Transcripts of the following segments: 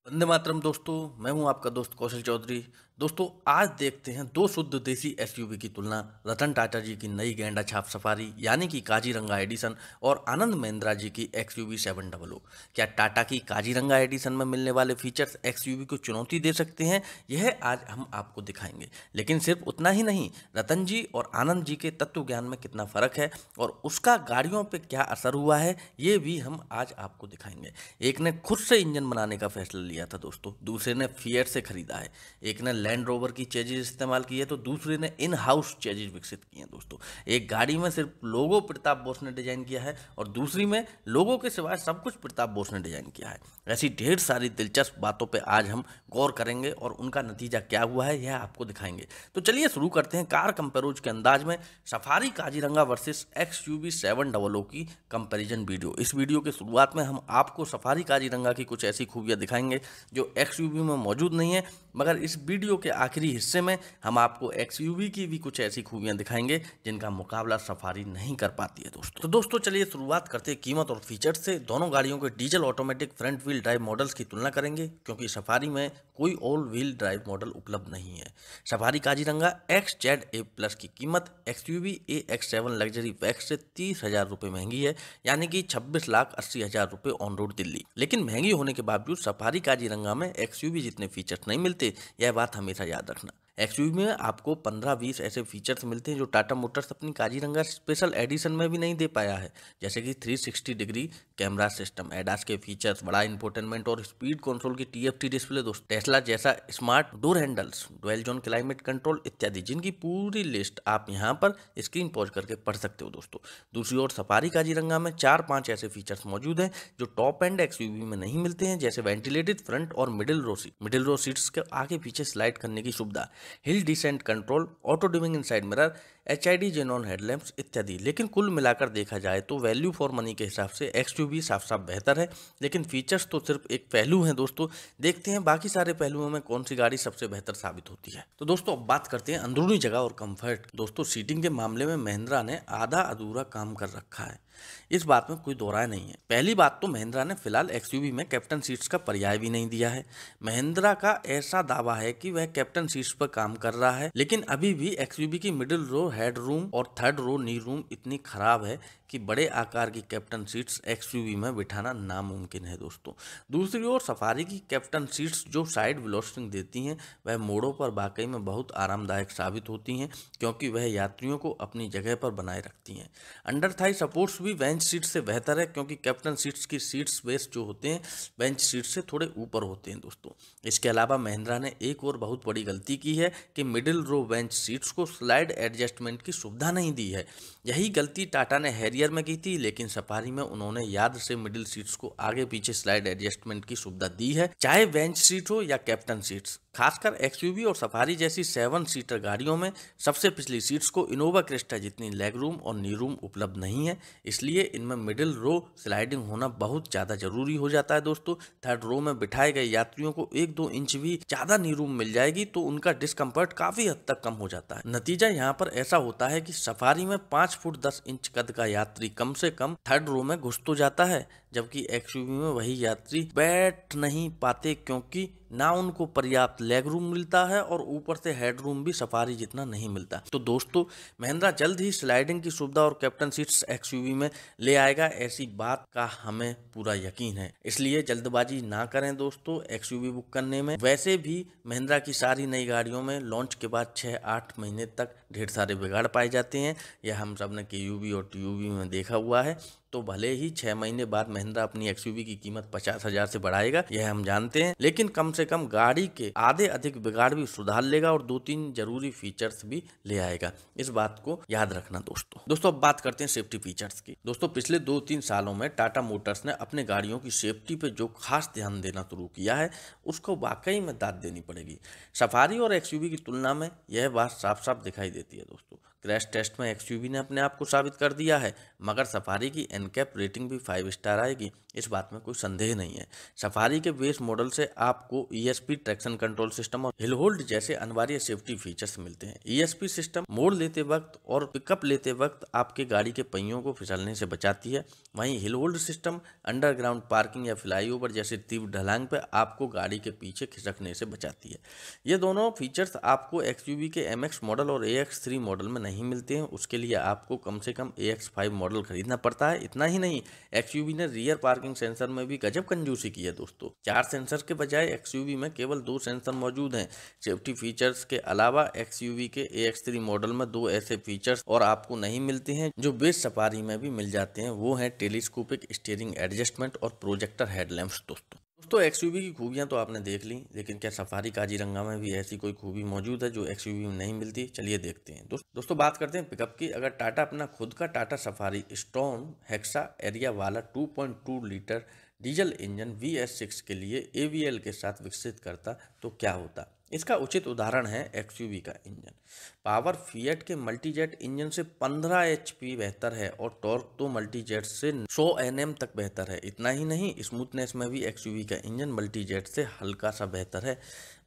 वंदे मातरम दोस्तों। मैं हूं आपका दोस्त कौशल चौधरी। दोस्तों, आज देखते हैं दो शुद्ध देसी एसयूवी की तुलना। रतन टाटा जी की नई गैंडा छाप सफारी यानी कि काजीरंगा एडिशन और आनंद महिंद्रा जी की एक्सयूवी 700। क्या टाटा की काजीरंगा एडिशन में मिलने वाले फीचर्स एक्सयूवी को चुनौती दे सकते हैं? यह आज हम आपको दिखाएंगे। लेकिन सिर्फ उतना ही नहीं, रतन जी और आनंद जी के तत्व ज्ञान में कितना फर्क है और उसका गाड़ियों पर क्या असर हुआ है, ये भी हम आज आपको दिखाएंगे। एक ने खुद से इंजन बनाने का फैसला लिया था दोस्तों, दूसरे ने फिएट से खरीदा है। एक ने लैंड रोवर की चेजिस इस्तेमाल की है तो दूसरे ने इन हाउस चेजिस विकसित की हैं दोस्तों। एक गाड़ी में सिर्फ लोगो प्रताप बोस ने डिजाइन किया है और दूसरी में लोगों के सिवाय सब कुछ प्रताप बोस ने डिजाइन किया है। ऐसी ढेर सारी दिलचस्प बातों पर आज हम गौर करेंगे और उनका नतीजा क्या हुआ है यह आपको दिखाएंगे। तो चलिए शुरू करते हैं कार कंपेरोज के अंदाज में सफारी काजीरंगा वर्सेस एक्सयूवी 700 की कंपैरिजन वीडियो। इस वीडियो के शुरुआत में हम आपको सफारी काजीरंगा की कुछ ऐसी खूबियां दिखाएंगे जो एक्सयूवी में मौजूद नहीं है, मगर इस वीडियो के आखिरी हिस्से में हम आपको एक्सयूवी की भी कुछ ऐसी खूबियां दिखाएंगे जिनका मुकाबला सफारी नहीं कर पाती है दोस्तों। तो दोस्तों चलिए शुरुआत करते हैं कीमत और फीचर्स से। दोनों गाड़ियों के diesel automatic front wheel drive models की तुलना करेंगे क्योंकि सफारी में कोई ऑल व्हील ड्राइव मॉडल उपलब्ध नहीं है। सफारी काजीरंगा XZ-A+ की कीमत एक्सयूवी AX7 लग्जरी वैक्स से 30,000 रुपये महंगी है, यानी कि 26,80,000 रुपये ऑन रोड दिल्ली। लेकिन महंगी होने के बावजूद सफारी काजीरंगा में एक्सयूवी जितने फीचर्स नहीं मिलते, यह बात हमेशा याद रखना। एक्सयूवी में आपको 15-20 ऐसे फीचर्स मिलते हैं जो टाटा मोटर्स अपनी काजीरंगा स्पेशल एडिशन में भी नहीं दे पाया है, जैसे कि 360 डिग्री कैमरा सिस्टम, एडास के फीचर्स, बड़ा इंफोटेनमेंट और स्पीड कंट्रोल की TFT डिस्प्ले दोस्तों, टेस्ला जैसा smart door handles, dual zone climate control इत्यादि, जिनकी पूरी लिस्ट आप यहाँ पर स्क्रीन पॉज करके पढ़ सकते हो दोस्तों। दूसरी ओर सफारी काजीरंगा में 4-5 ऐसे फीचर्स मौजूद हैं जो टॉप एंड एक्सयूवी में नहीं मिलते हैं, जैसे वेंटिलेटेड फ्रंट और मिडिल रो सीट्स के आगे पीछे स्लाइड करने की सुविधा, hill descent control, auto dimming inside mirror, HID xenon headlamps इत्यादि। लेकिन कुल मिलाकर देखा जाए तो वैल्यू फॉर मनी के हिसाब से एक्सयूवी साफ साफ बेहतर है। लेकिन फीचर्स तो सिर्फ एक पहलू हैं दोस्तों, देखते हैं बाकी सारे पहलुओं में कौन सी गाड़ी सबसे बेहतर साबित होती है। तो दोस्तों अब बात करते हैं अंदरूनी जगह और कंफर्ट। दोस्तों सीटिंग के मामले में महिंद्रा ने आधा अधूरा काम कर रखा है, इस बात में कोई दो राय नहीं है। पहली बात तो महिंद्रा ने फिलहाल एक्सयूवी में कैप्टन सीट्स का पर्याय भी नहीं दिया है। महिंद्रा का ऐसा दावा है कि वह कैप्टन सीट्स पर काम कर रहा है, लेकिन अभी भी एक्सयूवी की मिडिल रो हेड रूम और थर्ड रो नी रूम इतनी खराब है कि बड़े आकार की कैप्टन सीट्स एक्सयूवी में बिठाना नामुमकिन है दोस्तों। दूसरी ओर सफारी की कैप्टन सीट्स जो साइड वेलोसिटी देती हैं वह मोड़ों पर वाकई में बहुत आरामदायक साबित होती हैं, क्योंकि वह यात्रियों को अपनी जगह पर बनाए रखती हैं। अंडर थाई सपोर्ट्स भी बेंच सीट से बेहतर है, क्योंकि कैप्टन सीट्स की सीट स्पेस जो होते हैं बेंच सीट से थोड़े ऊपर होते हैं दोस्तों। इसके अलावा महिंद्रा ने एक और बहुत बड़ी गलती की है कि मिडिल रो बेंच सीट्स को स्लाइड एडजस्टमेंट की सुविधा नहीं दी है। यही गलती टाटा ने हैरियर में की थी, लेकिन सफारी में उन्होंने याद से मिडिल सीट्स को आगे पीछे स्लाइड एडजस्टमेंट की सुविधा दी है, चाहे बेंच सीट हो या कैप्टन सीट्स। खासकर एक्सयूवी और सफारी जैसी 7 सीटर गाड़ियों में सबसे पिछली सीट्स को इनोवा क्रिस्टा जितनी लेग रूम और नी रूम उपलब्ध नहीं है, इसलिए इनमें मिडिल रो स्लाइडिंग होना बहुत ज़्यादा जरूरी हो जाता है दोस्तों। थर्ड रो में बिठाए गए यात्रियों को 1-2 इंच भी ज़्यादा नी रूम मिल जाएगी तो उनका डिस्कम्फर्ट काफ़ी हद तक कम हो जाता है। नतीजा यहाँ पर ऐसा होता है कि सफारी में 5 फुट 10 इंच कद का यात्री कम से कम थर्ड रो में घुस तो जाता है, जबकि एक्सयूवी में वही यात्री बैठ नहीं पाते, क्योंकि ना उनको पर्याप्त लेग रूम मिलता है और ऊपर से हेड रूम भी सफारी जितना नहीं मिलता। तो दोस्तों महिंद्रा जल्द ही स्लाइडिंग की सुविधा और कैप्टन सीट्स एक्सयूवी में ले आएगा, ऐसी बात का हमें पूरा यकीन है। इसलिए जल्दबाजी ना करें दोस्तों एक्सयूवी बुक करने में। वैसे भी महिंद्रा की सारी नई गाड़ियों में लॉन्च के बाद 6-8 महीने तक ढेर सारे बिगाड़ पाए जाते हैं, यह हम सब ने KUV और TUV में देखा हुआ है। तो भले ही 6 महीने बाद महिंद्रा अपनी एक्सयूवी की कीमत 50,000 से बढ़ाएगा, यह हम जानते हैं, लेकिन कम से कम गाड़ी के आधे अधिक बिगाड़ भी सुधार लेगा और 2-3 जरूरी फीचर्स भी ले आएगा। इस बात को याद रखना दोस्तों अब बात करते हैं सेफ्टी फीचर्स की। दोस्तों पिछले 2-3 सालों में टाटा मोटर्स ने अपने गाड़ियों की सेफ्टी पे जो खास ध्यान देना शुरू किया है उसको वाकई में दाद देनी पड़ेगी। सफारी और एक्सयूवी की तुलना में यह बात साफ साफ दिखाई देती है दोस्तों। क्रैश टेस्ट में एक्सयूवी ने अपने आप को साबित कर दिया है, मगर सफारी की एनकैप रेटिंग भी 5 स्टार आएगी, इस बात में कोई संदेह नहीं है। सफारी के बेस मॉडल से आपको ESP ट्रैक्शन कंट्रोल सिस्टम और हिल होल्ड जैसे अनिवार्य सेफ्टी फीचर्स मिलते हैं। ESP सिस्टम मोड़ लेते वक्त और पिकअप लेते वक्त आपके गाड़ी के पहियों को फिसलने से बचाती है। वहीं hill hold system underground parking या फ्लाईओवर जैसे तीव्र ढलान पर आपको गाड़ी के पीछे खिसकने से बचाती है। ये दोनों फीचर्स आपको XUV के MX मॉडल और AX3 मॉडल में नहीं मिलते हैं। उसके लिए आपको कम से कम AX5 मॉडल खरीदना पड़ता है। इतना ही नहीं, XUV ने रियर पार्किंग सेंसर में भी गजब कंजूसी की है दोस्तों। 4 सेंसर के बजाय XUV में केवल 2 सेंसर मौजूद हैं। सेफ्टी फीचर्स के अलावा XUV के AX3 मॉडल में 2 ऐसे फीचर्स और आपको नहीं मिलते हैं जो बेस सफारी में भी मिल जाते हैं। वो है टेलीस्कोपिक स्टीयरिंग एडजस्टमेंट और प्रोजेक्टर हेडलैम्प्स दोस्तों। XUV की खूबियां तो आपने देख ली, लेकिन क्या सफारी काजीरंगा में भी ऐसी कोई खूबी मौजूद है जो XUV में नहीं मिलती? चलिए देखते हैं। दोस्तों बात करते हैं पिकअप की। अगर टाटा अपना खुद का Tata safari storm hexa area वाला 2.2 लीटर डीजल इंजन VS6 के लिए AVL के साथ विकसित करता तो क्या होता? इसका उचित उदाहरण है XUV का इंजन। पावर फिएट के मल्टीजेट इंजन से 15 HP बेहतर है और टॉर्क तो मल्टीजेट से 100 Nm तक बेहतर है। इतना ही नहीं, स्मूथनेस में भी XUV का इंजन मल्टीजेट से हल्का सा बेहतर है।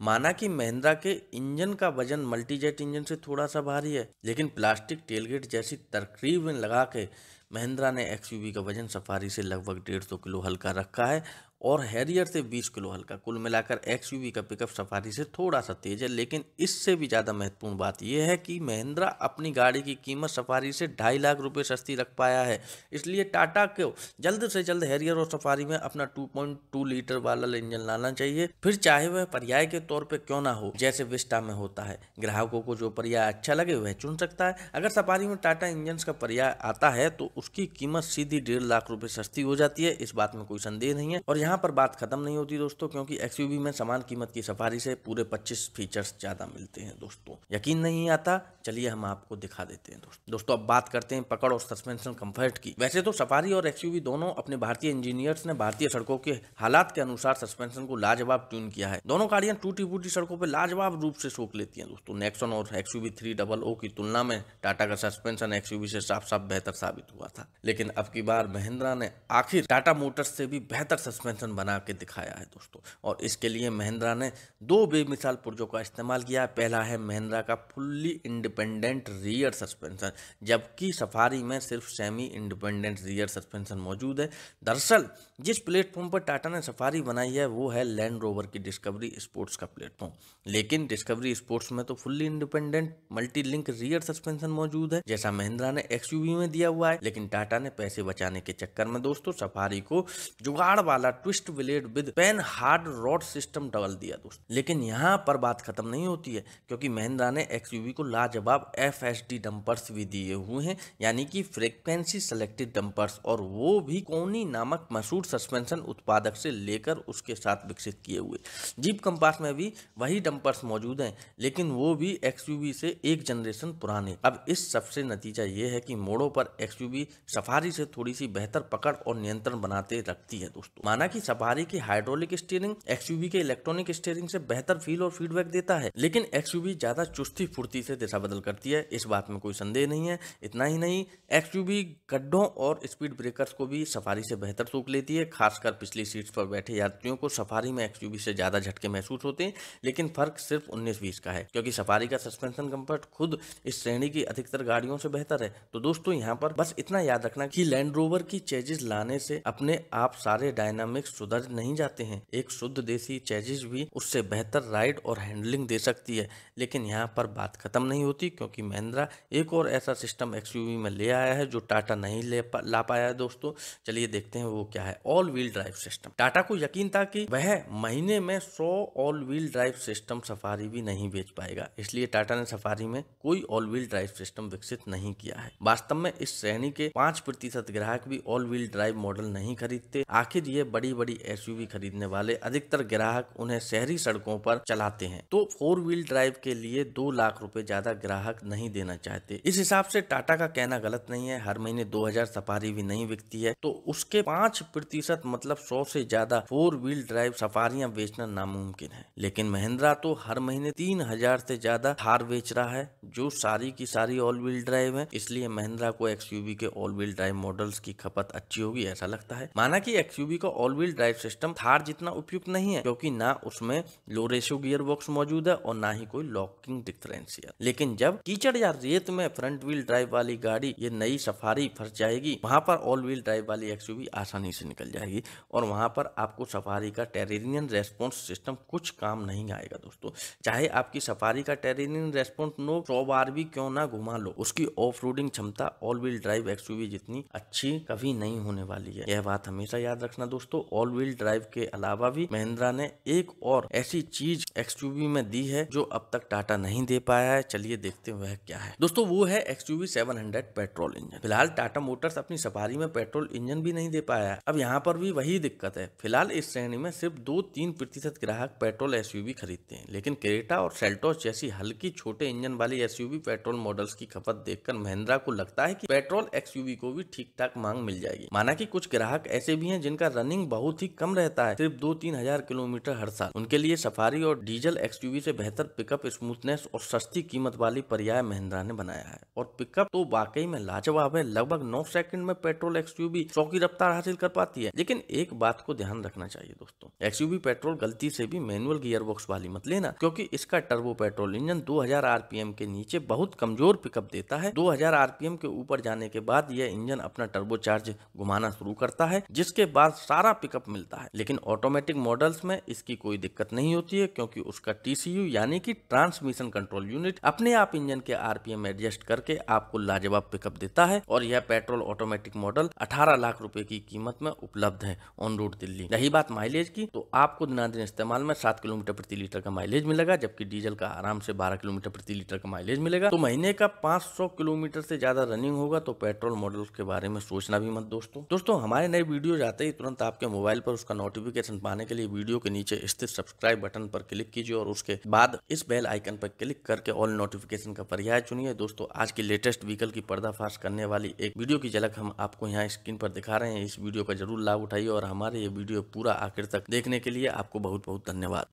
माना कि महिंद्रा के इंजन का वजन मल्टीजेट इंजन से थोड़ा सा भारी है, लेकिन प्लास्टिक टेलगेट जैसी तरकीब लगा के महिंद्रा ने XUV का वजन सफारी से लगभग 150 किलो हल्का रखा है और हैरियर से 20 किलो हल्का। कुल मिलाकर XUV का पिकअप सफारी से थोड़ा सा तेज है, लेकिन इससे भी ज़्यादा महत्वपूर्ण बात यह है कि महिंद्रा अपनी गाड़ी की कीमत सफारी से 2.5 लाख रुपए सस्ती रख पाया है। इसलिए टाटा को जल्द से जल्द हैरियर और सफारी में अपना 2.2 लीटर वाला इंजन लाना चाहिए, फिर चाहे वह पर्याय के तौर पर क्यों ना हो, जैसे विस्टा में होता है। ग्राहकों को जो पर्याय अच्छा लगे वह चुन सकता है। अगर सफारी में टाटा इंजन का पर्याय आता है तो उसकी कीमत सीधी 1.5 लाख रुपए सस्ती हो जाती है, इस बात में कोई संदेह नहीं है। और यहाँ पर बात खत्म नहीं होती दोस्तों, क्योंकि XUV में समान कीमत की सफारी से पूरे 25 फीचर्स ज्यादा मिलते हैं दोस्तों। यकीन नहीं आता? चलिए हम आपको दिखा देते हैं दोस्तों। अब बात करते हैं पकड़ और सस्पेंशन कंफर्ट की। वैसे तो सफारी और XUV दोनों अपने भारतीय इंजीनियर्स ने भारतीय सड़कों के हालात के अनुसार सस्पेंशन को लाजवाब ट्यून किया है। दोनों गाड़ियां टूटी फूटी सड़कों पर लाजवाब रूप से सोख लेती हैं दोस्तों। नेक्सॉन और XUV 300 की तुलना में टाटा का सस्पेंशन XUV से साफ साफ बेहतर साबित हुआ था, लेकिन अब की बार महिंद्रा ने आखिर टाटा मोटर्स से भी बेहतर सस्पेंशन बना के दिखाया है दोस्तों। और इसके लिए महिंद्रा ने 2 बेमिसाल पुर्जों का इस्तेमाल किया। पहला है महिंद्रा का फुल्ली इंडिपेंडेंट रियर सस्पेंशन, जबकि सफारी में सिर्फ सेमी इंडिपेंडेंट रियर सस्पेंशन मौजूद है। दरअसल जिस प्लेटफॉर्म पर टाटा ने सफारी बनाई है वो है लैंड रोवर की डिस्कवरी स्पोर्ट्स का प्लेटफॉर्म, लेकिन डिस्कवरी स्पोर्ट्स में तो fully independent multi link rear suspension मौजूद है जैसा महिंद्रा ने XUV में दिया हुआ है। लेकिन टाटा ने पैसे बचाने के चक्कर में दोस्तों सफारी को जुगाड़ वाला twist blade with pen hard rod system डाल दिया दोस्तों। लेकिन यहाँ पर बात खत्म नहीं होती है, क्योंकि महिंद्रा ने XUV को लाजवाब FSD डंपर्स भी दिए हुए हैं, यानी कि फ्रीक्वेंसी सेलेक्टेड डंपर्स, और वो भी कोनी नामक मशहूर सस्पेंशन उत्पादक से लेकर उसके साथ विकसित किए हुए। जीप कंपास में भी वही डंपर्स मौजूद हैं, लेकिन वो भी XUV से एक जनरेशन पुराने। अब इस सबसे नतीजा ये है कि मोड़ों पर XUV सफारी से थोड़ी सी बेहतर पकड़ और नियंत्रण बनाते रखती है दोस्तों। माना कि सफारी की हाइड्रोलिक स्टीयरिंग XUV के इलेक्ट्रॉनिक स्टीयरिंग से बेहतर फील और फीडबैक देता है, लेकिन XUV ज्यादा चुस्ती फुर्ती से दिशा बदल करती है, इस बात में कोई संदेह नहीं है। इतना ही नहीं, XUV गड्ढों और स्पीड ब्रेकर्स को भी सफारी से बेहतर सूख लेती है। खासकर पिछली सीट्स पर बैठे यात्रियों को सफारी में XUV से ज्यादा झटके महसूस होते हैं, लेकिन फर्क सिर्फ 19-20 का है, क्योंकि सफारी का सस्पेंशन कंफर्ट खुद इस श्रेणी की अधिकतर गाड़ियों से बेहतर है। तो दोस्तों यहाँ पर बस इतना याद रखना कि लैंड रोवर की चेजिस लाने से अपने आप सारे डायनामिक्स सुधर नहीं जाते हैं। एक शुद्ध देसी चेजिस भी उससे बेहतर राइड और हैंडलिंग दे सकती है। लेकिन यहाँ पर बात खत्म नहीं होती, क्योंकि महिंद्रा एक और ऐसा सिस्टम XUV में ले आया है जो टाटा नहीं ला पाया है दोस्तों। चलिए देखते हैं वो क्या है। All wheel drive system. Tata को यकीन था कि वह महीने में 100 all wheel drive system safari भी नहीं बेच पाएगा, इसलिए टाटा ने सफारी में कोई ऑल व्हील ड्राइव सिस्टम विकसित नहीं किया है। वास्तव में इस श्रेणी के 5% ग्राहक भी ऑल व्हील ड्राइव मॉडल नहीं खरीदते। आखिर ये बड़ी बड़ी एसयूवी खरीदने वाले अधिकतर ग्राहक उन्हें शहरी सड़कों पर चलाते हैं, तो 4 व्हील ड्राइव के लिए 2 लाख रुपए ज्यादा ग्राहक नहीं देना चाहते। इस हिसाब से टाटा का कहना गलत नहीं है। हर महीने 2000 सफारी भी नहीं बिकती है, तो उसके 5% मतलब 100 से ज्यादा 4 व्हील ड्राइव सफारियां बेचना नामुमकिन है। लेकिन महिंद्रा तो हर महीने 3000 से ज्यादा थार बेच रहा है, जो सारी की सारी ऑल व्हील ड्राइव है। इसलिए महिंद्रा को एक्सयूवी के ऑल व्हील ड्राइव मॉडल्स की खपत अच्छी होगी, ऐसा लगता है। माना कि एक्सयूवी का all wheel drive system Thar जितना उपयुक्त नहीं है, क्योंकि ना उसमें लो रेशियो गियर बॉक्स मौजूद है और ना ही कोई लॉकिंग डिफरेंशियल। लेकिन जब कीचड़ या रेत में फ्रंट व्हील ड्राइव वाली गाड़ी ये नई सफारी फंस जाएगी, वहां पर ऑल व्हील ड्राइव वाली एक्सयूवी आसानी से निकल जाएगी और वहां पर आपको सफारी का टेरेनियन रेस्पॉन्स सिस्टम कुछ काम नहीं आएगा दोस्तों। चाहे आपकी सफारी का टेरेनियन रेस्पॉन्स 100 बार भी क्यों ना घुमा लो, उसकी ऑफ रोडिंग क्षमता ऑल व्हील ड्राइव एक्सयूवी जितनी अच्छी कभी नहीं होने वाली है। यह बात हमेशा याद रखना दोस्तों। ऑल व्हील ड्राइव के अलावा भी महिंद्रा ने एक और ऐसी चीज एक्सयूवी में दी है जो अब तक टाटा नहीं दे पाया है। चलिए देखते हैं वह क्या है दोस्तों। वो है एक्सयूवी 700 पेट्रोल इंजन। फिलहाल टाटा मोटर्स अपनी सफारी में पेट्रोल इंजन भी नहीं दे पाया है। अब यहाँ पर भी वही दिक्कत है। फिलहाल इस श्रेणी में सिर्फ 2-3% ग्राहक पेट्रोल एसयूवी खरीदते हैं, लेकिन क्रेटा और सेल्टोस जैसी हल्की छोटे इंजन वाली एसयूवी पेट्रोल मॉडल्स की खपत देखकर महिंद्रा को लगता है कि पेट्रोल एक्सयूवी को भी ठीक ठाक मांग मिल जाएगी। माना कि कुछ ग्राहक ऐसे भी हैं जिनका रनिंग बहुत ही कम रहता है, सिर्फ 2-3 हजार किलोमीटर हर साल। उनके लिए सफारी और डीजल एक्सयूवी से बेहतर पिकअप, स्मूथनेस और सस्ती कीमत वाली पर्याय महिंद्रा ने बनाया है। और पिकअप तो वाकई में लाजवाब है। लगभग 9 सेकंड में पेट्रोल एक्सयूवी 100 की रफ्तार हासिल कर पाती है। लेकिन एक बात को ध्यान रखना चाहिए दोस्तों, एक्सयूवी पेट्रोल गलती से भी मैनुअल गियर बॉक्स वाली मत लेना, क्योंकि इसका टर्बो पेट्रोल इंजन 2000 आरपीएम के नीचे बहुत कमजोर पिकअप देता है। 2000 आरपीएम के ऊपर जाने के बाद यह इंजन अपना टर्बो चार्ज घुमाना शुरू करता है, जिसके बाद सारा पिकअप मिलता है। लेकिन ऑटोमेटिक मॉडल्स में इसकी कोई दिक्कत नहीं होती है, क्योंकि उसका टीसीयू यानी कि ट्रांसमिशन कंट्रोल यूनिट अपने आप इंजन के आरपीएम एडजस्ट करके आपको लाजवाब पिकअप देता है। और यह पेट्रोल ऑटोमेटिक मॉडल 18 लाख रुपए की कीमत में उपलब्ध है ऑन रोड दिल्ली। रही बात माइलेज की, तो आपको दिनादिन इस्तेमाल में 7 किलोमीटर प्रति लीटर का माइलेज मिलेगा, जबकि डीजल का आराम से 12 किलोमीटर प्रति लीटर का माइलेज मिलेगा। तो महीने का 500 किलोमीटर से ज्यादा रनिंग होगा, तो पेट्रोल मॉडल के बारे में सोचना भी मत दोस्तों। हमारे नए वीडियो आते ही तुरंत आपके मोबाइल पर उसका नोटिफिकेशन पाने के लिए वीडियो के नीचे स्थित सब्सक्राइब बटन पर क्लिक कीजिए और उसके बाद इस बेल आइकन पर क्लिक करके ऑल नोटिफिकेशन का पर्याय चुनिए। दोस्तों, आज की लेटेस्ट व्हीकल की पर्दाफाश करने वाली एक वीडियो की झलक हम आपको यहाँ स्क्रीन पर दिखा रहे हैं। इस वीडियो का जरूर लाभ उठाइए और हमारे ये वीडियो पूरा आखिर तक देखने के लिए आपको बहुत बहुत धन्यवाद।